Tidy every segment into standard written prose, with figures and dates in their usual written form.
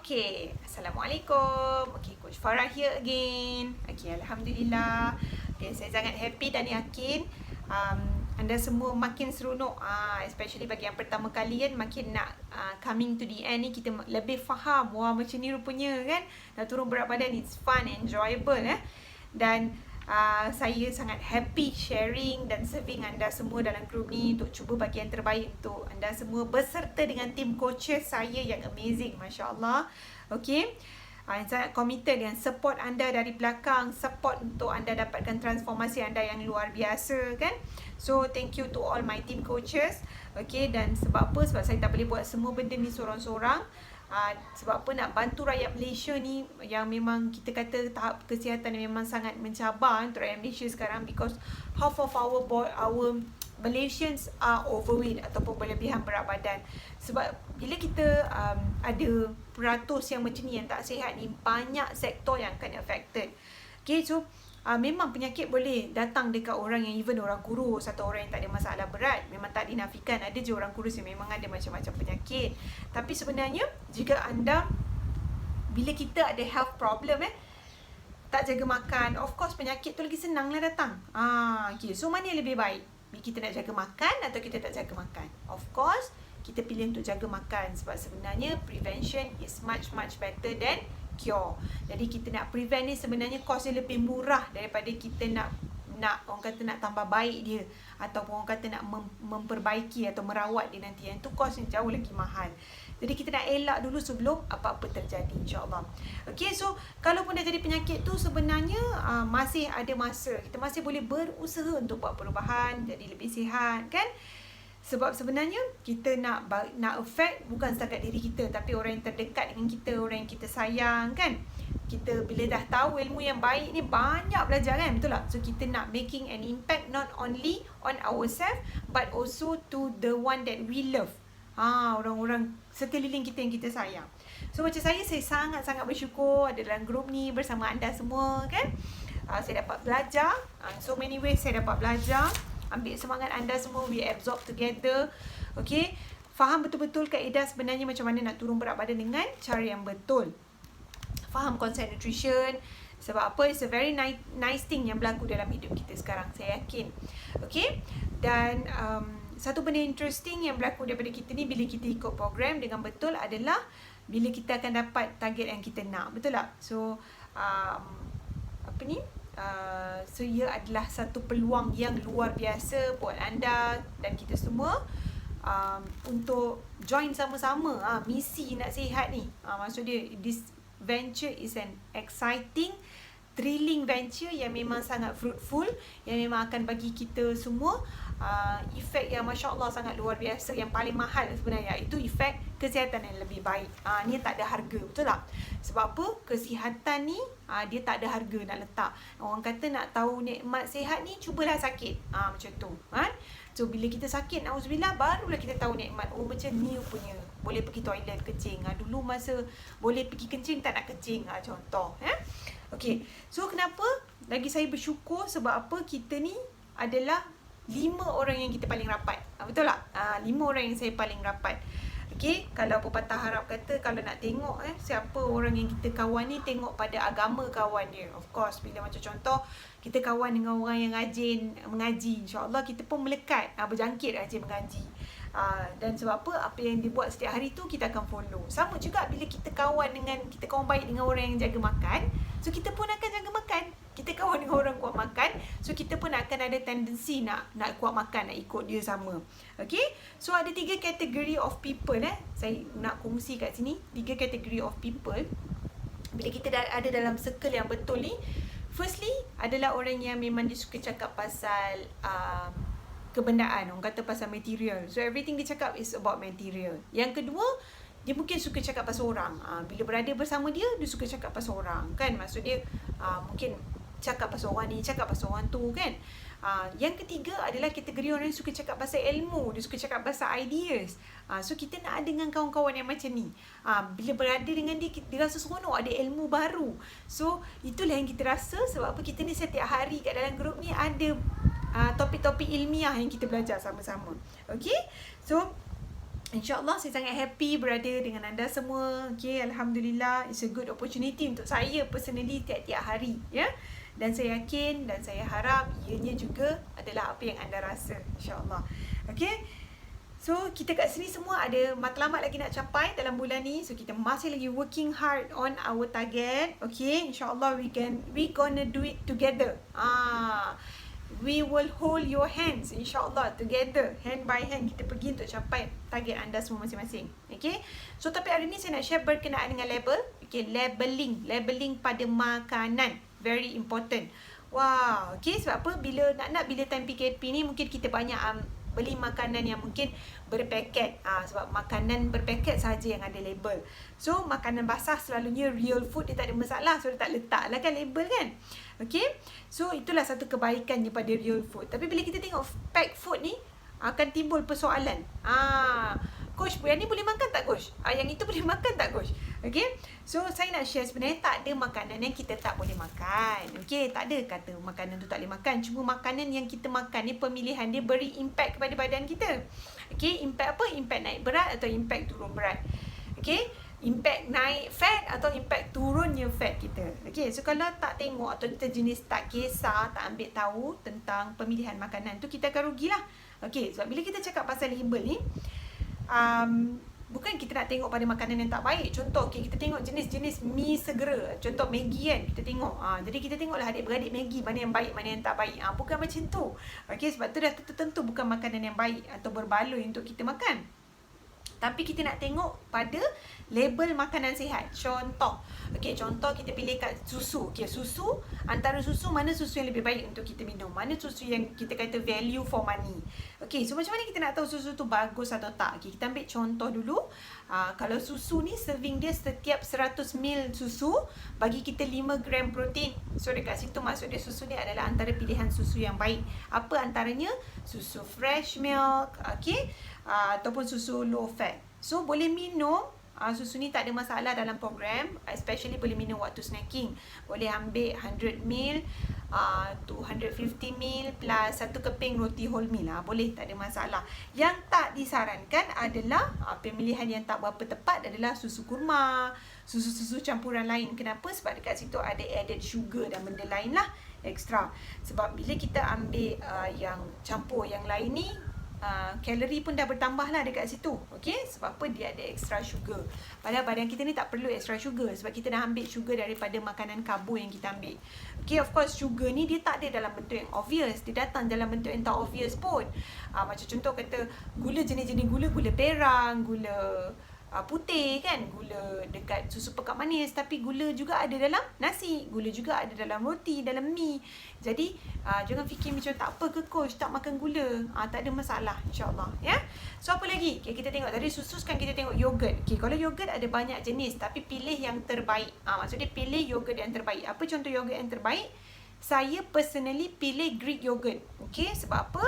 Okay, Assalamualaikum. Okay, Coach Farah here again. Okay, Alhamdulillah. Okay, saya sangat happy dan yakin anda semua makin seronok, especially bagi yang pertama kali kan, makin nak coming to the end ni, kita lebih faham, wah macam ni rupanya kan, nak turun berat badan, it's fun, enjoyable dan saya sangat happy sharing dan serving anda semua dalam group ni untuk cuba bagi yang terbaik untuk anda semua beserta dengan tim coaches saya yang amazing, Masya Allah. Okay, sangat committed dengan support anda dari belakang, support untuk anda dapatkan transformasi anda yang luar biasa kan. So thank you to all my team coaches. Okay, dan sebab apa? Sebab saya tak boleh buat semua benda ni seorang-seorang. Sebab apa, nak bantu rakyat Malaysia ni yang memang kita kata tahap kesihatan memang sangat mencabar untuk rakyat Malaysia sekarang, because half of our Malaysians are overweight ataupun berlebihan berat badan. Sebab bila kita ada peratus yang macam ni yang tak sihat ni, banyak sektor yang akan affected. Okay, so memang penyakit boleh datang dekat orang yang even orang kurus atau orang yang tak ada masalah berat. Memang tak dinafikan, ada je orang kurus yang memang ada macam-macam penyakit. Tapi sebenarnya jika anda, bila kita ada health problem tak jaga makan, of course penyakit tu lagi senang lah datang. Okay, so mana yang lebih baik? Kita nak jaga makan atau kita tak jaga makan? Of course kita pilih untuk jaga makan, sebab sebenarnya prevention is much better than cure. Jadi kita nak prevent ni sebenarnya kosnya lebih murah daripada kita nak orang kata nak tambah baik dia, ataupun orang kata nak memperbaiki atau merawat dia nanti, yang tu kosnya jauh lagi mahal. Jadi kita nak elak dulu sebelum apa-apa terjadi, insyaAllah. Okay, so kalaupun dah jadi penyakit tu, sebenarnya masih ada masa, kita masih boleh berusaha untuk buat perubahan, jadi lebih sihat kan. Sebab sebenarnya kita nak affect bukan setakat diri kita, tapi orang yang terdekat dengan kita, orang yang kita sayang kan. Kita bila dah tahu ilmu yang baik ni, banyak belajar kan, betul tak? So kita nak making an impact not only on ourselves but also to the one that we love. Orang-orang sekeliling kita yang kita sayang. So macam saya sangat-sangat bersyukur ada dalam grup ni bersama anda semua kan. Saya dapat belajar, so many ways saya dapat belajar. Ambil semangat anda semua, we absorb together. Okay, faham betul-betul kaedah sebenarnya macam mana nak turun berat badan dengan cara yang betul. Faham konsep nutrition. Sebab apa? It's a very nice thing yang berlaku dalam hidup kita sekarang, saya yakin. Okay, dan satu benda interesting yang berlaku daripada kita ni, bila kita ikut program dengan betul, adalah bila kita akan dapat target yang kita nak, betul tak? So so ia adalah satu peluang yang luar biasa buat anda dan kita semua untuk join sama-sama misi nak sihat ni. Maksud dia, this venture is an exciting, thrilling venture yang memang sangat fruitful, yang memang akan bagi kita semua efek yang Masya Allah sangat luar biasa. Yang paling mahal sebenarnya itu efek kesihatan yang lebih baik. Ni tak ada harga, betul tak? Sebab apa? Kesihatan ni dia tak ada harga nak letak. Orang kata nak tahu nikmat sihat ni, cubalah sakit. Macam tu. So bila kita sakit, na'udzubillah, barulah kita tahu nikmat. Oh macam ni rupanya, boleh pergi toilet kencing. Dulu masa boleh pergi kencing, tak nak kencing. Contoh. Okay, so kenapa lagi saya bersyukur? Sebab apa? Kita ni adalah 5 orang yang kita paling rapat. Betul tak? 5 orang yang saya paling rapat. Okay, kalau pepatah Arab kata, kalau nak tengok siapa orang yang kita kawan ni, tengok pada agama kawan dia. Of course, bila macam contoh, kita kawan dengan orang yang rajin mengaji, insyaAllah kita pun melekat, berjangkit rajin mengaji. Dan sebab apa yang dia buat setiap hari tu, kita akan follow. Sama juga bila kita kawan baik dengan orang yang jaga makan, so kita pun akan jaga makan. Kita kawan dengan orang kuat makan, so kita pun akan ada tendensi nak kuat makan, nak ikut dia sama. Okay, so ada 3 kategori of people saya nak kongsi kat sini. 3 kategori of people bila kita ada dalam circle yang betul ni. Firstly adalah orang yang memang dia suka cakap pasal kebendaan, orang kata pasal material. So everything dia cakap is about material. Yang kedua, dia mungkin suka cakap pasal orang. Bila berada bersama dia, dia suka cakap pasal orang kan. Maksud dia mungkin cakap pasal orang ni, cakap pasal orang tu kan. Yang ketiga adalah kategori orang yang suka cakap pasal ilmu, dia suka cakap pasal ideas. So kita nak ada dengan kawan-kawan yang macam ni. Bila berada dengan dia, dia rasa seronok, ada ilmu baru. So itulah yang kita rasa. Sebab apa? Kita ni setiap hari kat dalam grup ni ada topik-topik ilmiah yang kita belajar sama-sama. Okay, so InsyaAllah saya sangat happy berada dengan anda semua. Okay, Alhamdulillah, it's a good opportunity untuk saya personally tiap-tiap hari, ya. Dan saya yakin dan saya harap ianya juga adalah apa yang anda rasa, insyaAllah. Okay, so kita kat sini semua ada matlamat lagi nak capai dalam bulan ni. So kita masih lagi working hard on our target. Okay, insyaAllah we gonna do it together. We will hold your hands, insyaAllah, together, hand by hand. Kita pergi untuk capai target anda semua masing-masing. Okay, so tapi hari ni saya nak share berkenaan dengan label. Okay, labeling pada makanan, very important. Wow, okay, sebab apa, bila time PKP ni mungkin kita banyak beli makanan yang mungkin berpaket. Sebab makanan berpaket saja yang ada label. So makanan basah selalunya real food, dia tak ada masalah. So dia tak letak lah kan label kan. Okay, so itulah satu kebaikannya pada real food. Tapi bila kita tengok pack food ni, akan timbul persoalan. Coach, yang ni boleh makan tak coach? Yang itu boleh makan tak coach? Okay, so saya nak share, sebenarnya tak ada makanan yang kita tak boleh makan. Okay, tak ada kata makanan tu tak boleh makan. Cuma makanan yang kita makan ni, pemilihan dia beri impact kepada badan kita. Okay, impact apa? Impact naik berat atau impact turun berat. Okay, impact naik fat atau impact turunnya fat kita. Okay, so kalau tak tengok atau kita jenis tak kisah, tak ambil tahu tentang pemilihan makanan tu, kita akan rugilah. Okay, sebab bila kita cakap pasal label ni, bukan kita nak tengok pada makanan yang tak baik. Contoh, okay, kita tengok jenis-jenis mi segera. Contoh Maggi kan, kita tengok. Jadi kita tengoklah adik-beradik Maggi, mana yang baik, mana yang tak baik. Bukan macam tu. Okay, sebab tu dah tertentu bukan makanan yang baik atau berbaloi untuk kita makan. Tapi kita nak tengok pada label makanan sihat. Contoh, okay, contoh kita pilih kat susu. Okay, susu, antara susu, mana susu yang lebih baik untuk kita minum? Mana susu yang kita kata value for money? Okay, so macam mana kita nak tahu susu tu bagus atau tak? Okay, kita ambil contoh dulu. Kalau susu ni, serving dia setiap 100 ml susu bagi kita 5 gram protein. So dekat situ maksud dia susu ni adalah antara pilihan susu yang baik. Apa antaranya? Susu fresh milk, okay, ataupun susu low fat. So boleh minum susu ni, tak ada masalah dalam program. Especially boleh minum waktu snacking. Boleh ambil 100 ml, 250 ml plus satu keping roti wholemeal. Boleh, tak ada masalah. Yang tak disarankan adalah pemilihan yang tak berapa tepat adalah susu kurma, susu-susu campuran lain. Kenapa? Sebab dekat situ ada added sugar dan benda lain lah extra. Sebab bila kita ambil yang campur yang lain ni, kalori pun dah bertambah lah dekat situ. Okay, sebab apa? Dia ada extra sugar. Padahal badan kita ni tak perlu extra sugar, sebab kita dah ambil sugar daripada makanan karbo yang kita ambil. Okay, of course sugar ni dia tak ada dalam bentuk yang obvious. Dia datang dalam bentuk yang tak obvious pun. Macam contoh kata gula, jenis-jenis gula, gula perang, gula putih kan, gula dekat susu pekat manis. Tapi gula juga ada dalam nasi, gula juga ada dalam roti, dalam mi. Jadi jangan fikir macam tak apa ke coach, tak makan gula. Tak ada masalah, insyaAllah, ya. So apa lagi? Okay, kita tengok tadi susu, sekarang kita tengok yogurt. Okay, kalau yogurt ada banyak jenis, tapi pilih yang terbaik. Maksudnya pilih yogurt yang terbaik. Apa contoh yogurt yang terbaik? Saya personally pilih Greek yogurt. Okay, sebab apa?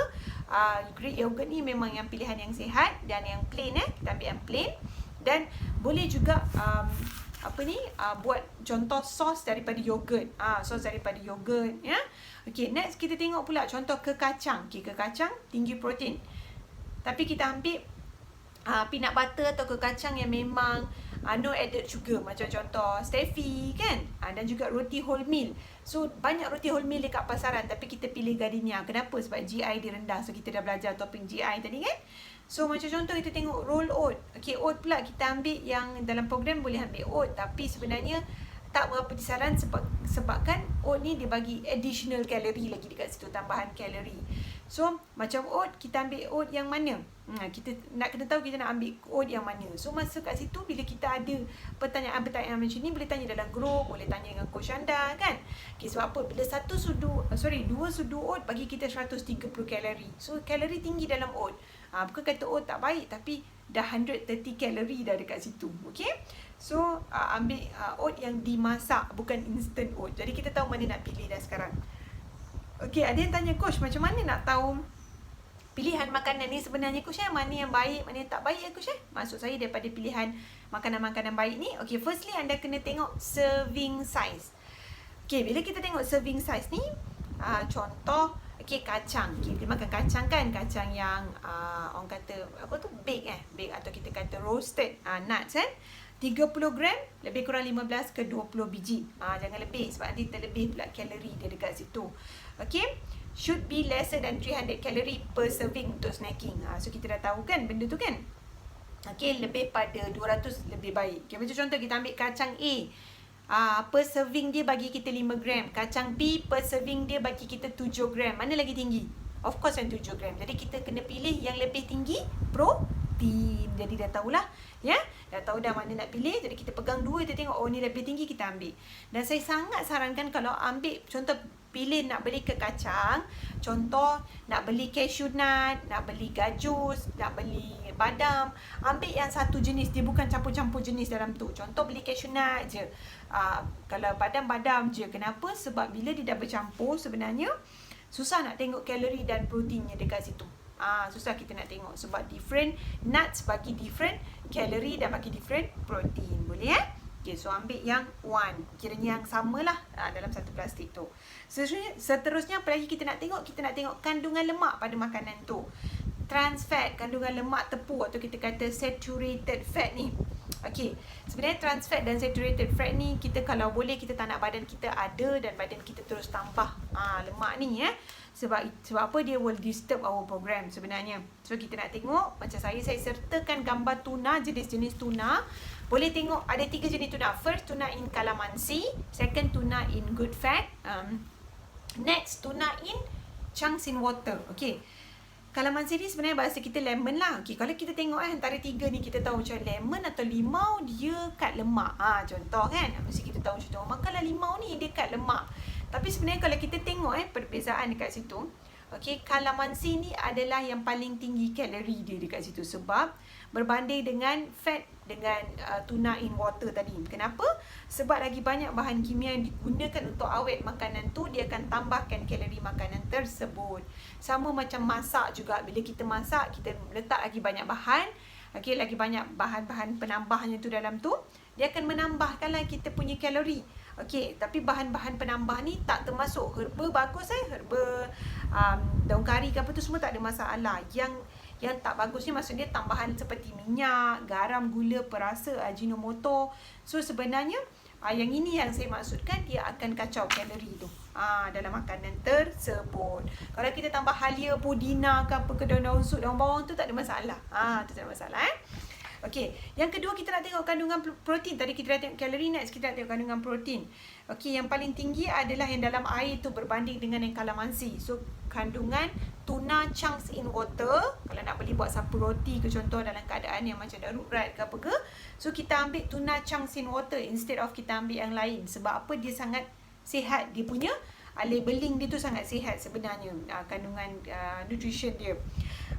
Greek yogurt ni memang yang pilihan yang sihat dan yang plain. Kita ambil yang plain. Dan boleh juga buat contoh sos daripada yogurt. Sos daripada yogurt, ya. Okay, next kita tengok pula contoh ke kacang. Okay, ke kacang tinggi protein. Tapi kita ambil peanut butter atau ke kacang yang memang no added sugar. Macam contoh stevia kan. Dan juga roti wholemeal. So banyak roti wholemeal dekat pasaran, tapi kita pilih Gardenia. Kenapa? Sebab GI dia rendah. So kita dah belajar topik GI tadi kan. So macam contoh kita tengok roll oat. Okay, oat pula kita ambil yang dalam program boleh ambil oat, tapi sebenarnya tak berapa disaran sebabkan oat ni dia bagi additional kalori lagi dekat situ, tambahan kalori. So macam oat, kita ambil oat yang mana? Kita nak kena tahu kita nak ambil oat yang mana. So masa kat situ bila kita ada pertanyaan-pertanyaan macam ni, boleh tanya dalam group, boleh tanya dengan coach anda kan. Okay, sebab apa? Bila 2 sudu oat bagi kita 130 kalori. So kalori tinggi dalam oat. Bukan kata oat tak baik, tapi dah 130 kalori dah dekat situ. Okay, so ambil oat yang dimasak, bukan instant oat. Jadi kita tahu mana nak pilih dah sekarang. Okay, ada yang tanya coach, macam mana nak tahu pilihan makanan ni sebenarnya coach, mana yang baik, mana yang tak baik coach? Maksud saya daripada pilihan makanan-makanan baik ni. Okay, firstly anda kena tengok serving size. Okay, bila kita tengok serving size ni, contoh Okey, kacang. Kita makan kacang kan, kacang yang orang kata apa tu, bake atau kita kata roasted nuts kan. 30 gram, lebih kurang 15 ke 20 biji. Jangan lebih sebab nanti terlebih pula kalori dia dekat situ. Okey, should be lesser than 300 kalori per serving untuk snacking. So kita dah tahu kan benda tu kan. Okey, lebih pada 200 lebih baik. Okay, macam contoh kita ambil kacang A. Per serving dia bagi kita 5 gram. Kacang B per serving dia bagi kita 7 gram. Mana lagi tinggi? Of course yang 7 gram. Jadi kita kena pilih yang lebih tinggi protein. Jadi dah tahulah. Ya, dah tahu dah mana nak pilih. Jadi kita pegang dua, kita tengok oh ni lebih tinggi, kita ambil. Dan saya sangat sarankan kalau ambil contoh pilih nak beli ke kacang, contoh nak beli cashew nut, nak beli gajus, nak beli badam, ambil yang satu jenis, dia bukan campur-campur jenis dalam tu. Contoh beli cashew nut je, kalau badam je. Kenapa? Sebab bila dia dah bercampur sebenarnya susah nak tengok kalori dan proteinnya dekat situ. Susah kita nak tengok sebab different nuts bagi different kalori dan bagi different protein. Boleh Okay, so ambil yang one, kiranya yang samalah dalam satu plastik tu. Seterusnya apa lagi kita nak tengok? Kita nak tengok kandungan lemak pada makanan tu. Trans fat, kandungan lemak tepung atau kita kata saturated fat ni. Okey, sebenarnya trans fat dan saturated fat ni kita kalau boleh kita tak nak badan kita ada dan badan kita terus tambah lemak ni Sebab apa? Dia will disturb our program sebenarnya. So kita nak tengok, macam saya sertakan gambar tuna, jenis-jenis tuna. Boleh tengok ada 3 jenis tuna. First, tuna in calamansi. Second, tuna in good fat. Next, tuna in chunks in water. Okay, calamansi ni sebenarnya bahasa kita lemon lah. Okay, kalau kita tengok antara 3 ni kita tahu macam lemon atau limau dia kat lemak. Contoh kan, mesti kita tahu contoh makanlah limau ni dia kat lemak. Tapi sebenarnya kalau kita tengok perbezaan dekat situ, okey, calamansi ni adalah yang paling tinggi kalori dia dekat situ sebab berbanding dengan fat dengan tuna in water tadi. Kenapa? Sebab lagi banyak bahan kimia yang digunakan untuk awet makanan tu, dia akan tambahkan kalori makanan tersebut. Sama macam masak juga, bila kita masak kita letak lagi banyak bahan, okey, lagi banyak bahan-bahan penambahnya tu dalam tu, dia akan menambahkanlah kita punya kalori. Okey, tapi bahan-bahan penambah ni tak termasuk herba bagus herba daun kari ke apa tu semua tak ada masalah. Yang tak bagus ni maksudnya tambahan seperti minyak, garam, gula, perasa, ajinomoto. So sebenarnya yang ini yang saya maksudkan, dia akan kacau kalori tu dalam makanan tersebut. Kalau kita tambah halia, pudina ke apa ke daun-daun sup, daun bawang tu tak ada masalah. Tu tak ada masalah Okey, yang kedua kita nak tengok kandungan protein. Tadi kita dah tengok kalori, next kita nak tengok kandungan protein. Okey, yang paling tinggi adalah yang dalam air tu berbanding dengan yang calamansi. So, kandungan tuna chunks in water. Kalau nak beli buat sapu roti ke contoh dalam keadaan yang macam darurat ke apa ke. So, kita ambil tuna chunks in water instead of kita ambil yang lain. Sebab apa? Dia sangat sihat. Dia punya labeling dia tu sangat sihat sebenarnya, kandungan nutrition dia.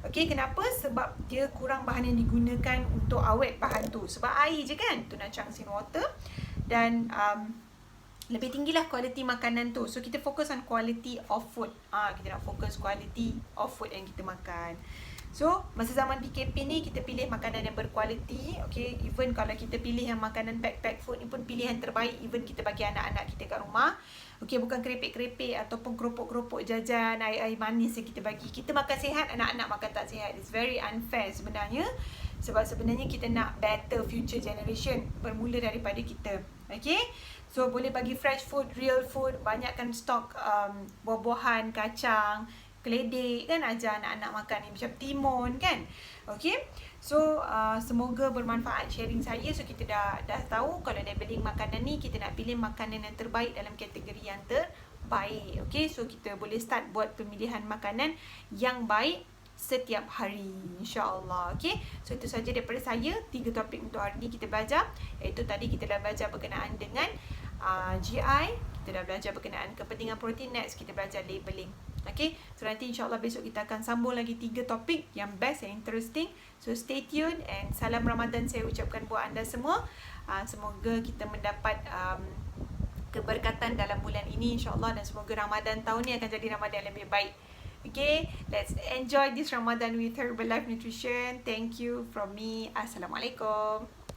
Okey, kenapa? Sebab dia kurang bahan yang digunakan untuk awet bahan tu. Sebab air je kan, tuna chunks in water. Dan lebih tinggilah kualiti makanan tu. So kita fokus on quality of food. Kita nak fokus quality of food yang kita makan. So masa zaman PKP ni kita pilih makanan yang berkualiti. Okay, even kalau kita pilih yang makanan backpack food ni pun pilihan terbaik. Even kita bagi anak-anak kita kat rumah. Okay, bukan keripik-keripik ataupun keropok-keropok jajan, air-air manis yang kita bagi. Kita makan sihat, anak-anak makan tak sihat. It's very unfair sebenarnya. Sebab sebenarnya kita nak better future generation. Bermula daripada kita. Okay, so boleh bagi fresh food, real food. Banyakkan stok buah-buahan, kacang, keledek kan, ajar anak-anak makan ni macam timun kan. Okay, so semoga bermanfaat sharing saya. So kita dah tahu kalau labeling makanan ni kita nak pilih makanan yang terbaik dalam kategori yang terbaik. Okay, so kita boleh start buat pemilihan makanan yang baik setiap hari, insyaAllah. Okay, so itu saja daripada saya. 3 topik untuk hari ni kita belajar. Iaitu tadi kita dah belajar berkenaan dengan GI, kita dah belajar berkenaan kepentingan protein. Next kita belajar labeling. Okay, so nanti insyaAllah besok kita akan sambung lagi 3 topik yang best, yang interesting. So stay tune and salam Ramadan saya ucapkan buat anda semua. Semoga kita mendapat keberkatan dalam bulan ini insyaAllah. Dan semoga Ramadan tahun ni akan jadi Ramadan yang lebih baik. Okay, let's enjoy this Ramadan with Herbalife Nutrition. Thank you from me. Assalamualaikum.